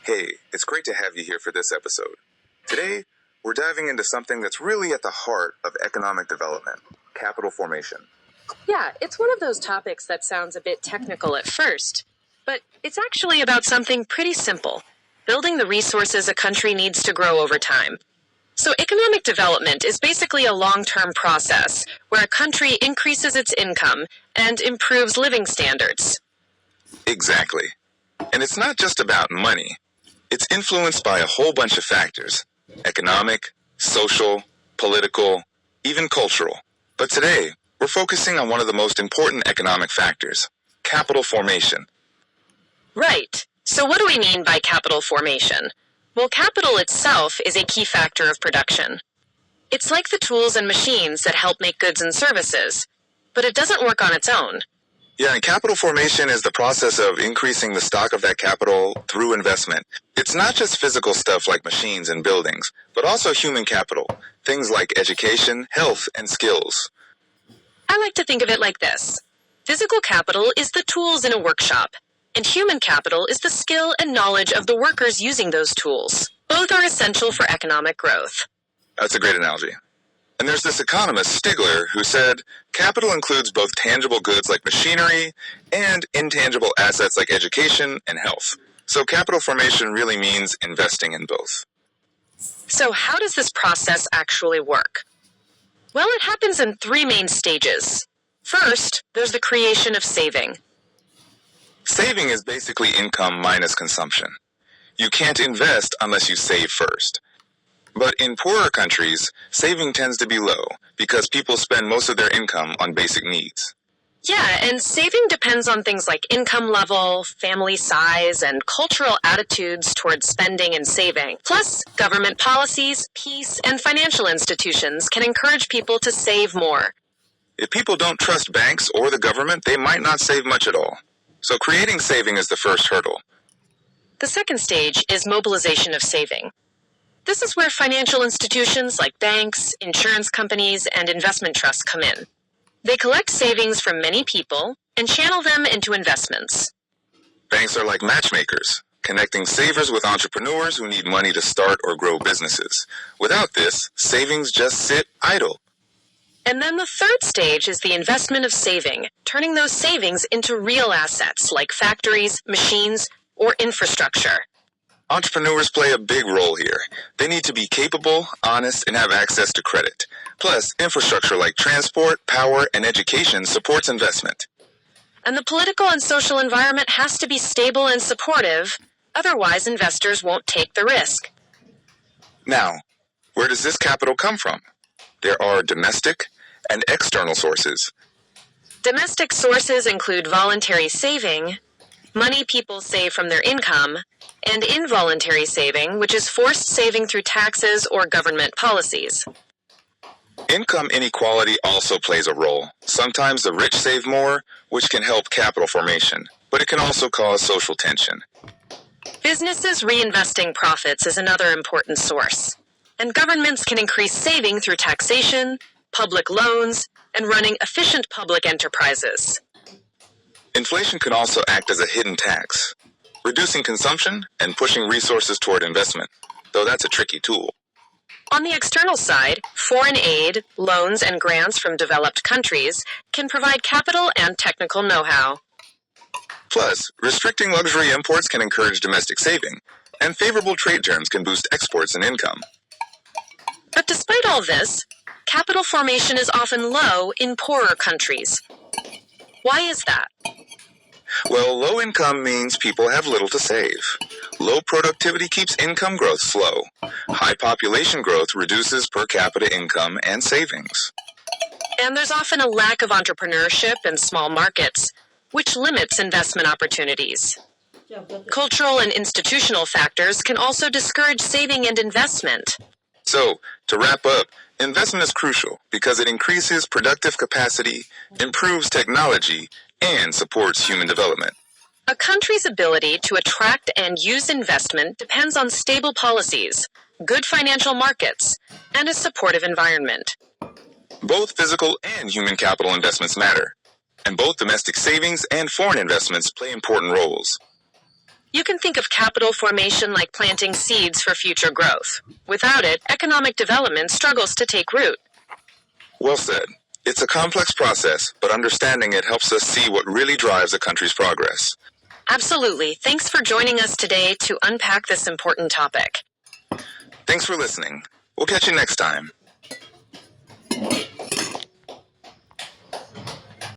Hey, it's great to have you here for this episode. Today, we're diving into something that's really at the heart of economic development, capital formation. Yeah, it's one of those topics that sounds a bit technical at first, but it's actually about something pretty simple, building the resources a country needs to grow over time. So economic development is basically a long-term process where a country increases its income and improves living standards. Exactly. And it's not just about money. It's influenced by a whole bunch of factors: economic, social, political, even cultural. But today, we're focusing on one of the most important economic factors: capital formation. Right. So what do we mean by capital formation? Well, capital itself is a key factor of production. It's like the tools and machines that help make goods and services, but it doesn't work on its own. Yeah, and capital formation is the process of increasing the stock of that capital through investment. It's not just physical stuff like machines and buildings, but also human capital, things like education, health, and skills. I like to think of it like this. Physical capital is the tools in a workshop, and human capital is the skill and knowledge of the workers using those tools. Both are essential for economic growth. That's a great analogy. And there's this economist, Stigler, who said, capital includes both tangible goods like machinery and intangible assets like education and health. So capital formation really means investing in both. So how does this process actually work? Well, it happens in three main stages. First, there's the creation of saving. Saving is basically income minus consumption. You can't invest unless you save first. But in poorer countries, saving tends to be low because people spend most of their income on basic needs. Yeah, and saving depends on things like income level, family size, and cultural attitudes towards spending and saving. Plus, government policies, peace, and financial institutions can encourage people to save more. If people don't trust banks or the government, they might not save much at all. So creating saving is the first hurdle. The second stage is mobilization of saving. This is where financial institutions like banks, insurance companies, and investment trusts come in. They collect savings from many people and channel them into investments. Banks are like matchmakers, connecting savers with entrepreneurs who need money to start or grow businesses. Without this, savings just sit idle. And then the third stage is the investment of saving, turning those savings into real assets like factories, machines, or infrastructure. Entrepreneurs play a big role here. They need to be capable, honest, and have access to credit. Plus, infrastructure like transport, power, and education supports investment. And the political and social environment has to be stable and supportive, otherwise investors won't take the risk. Now, where does this capital come from? There are domestic and external sources. Domestic sources include voluntary saving, money people save from their income, and involuntary saving, which is forced saving through taxes or government policies. Income inequality also plays a role. Sometimes the rich save more, which can help capital formation, but it can also cause social tension. Businesses reinvesting profits is another important source, and governments can increase saving through taxation, public loans, and running efficient public enterprises. Inflation can also act as a hidden tax, reducing consumption and pushing resources toward investment, though that's a tricky tool. On the external side, foreign aid, loans, and grants from developed countries can provide capital and technical know-how. Plus, restricting luxury imports can encourage domestic saving, and favorable trade terms can boost exports and income. But despite all this, capital formation is often low in poorer countries. Why is that? Well, low income means people have little to save. Low productivity keeps income growth slow. High population growth reduces per capita income and savings. And there's often a lack of entrepreneurship and small markets, which limits investment opportunities. Cultural and institutional factors can also discourage saving and investment. So, to wrap up, investment is crucial because it increases productive capacity, improves technology, and supports human development. A country's ability to attract and use investment depends on stable policies, good financial markets, and a supportive environment. Both physical and human capital investments matter, and both domestic savings and foreign investments play important roles. You can think of capital formation like planting seeds for future growth. Without it, economic development struggles to take root. Well said. It's a complex process, but understanding it helps us see what really drives a country's progress. Absolutely. Thanks for joining us today to unpack this important topic. Thanks for listening. We'll catch you next time.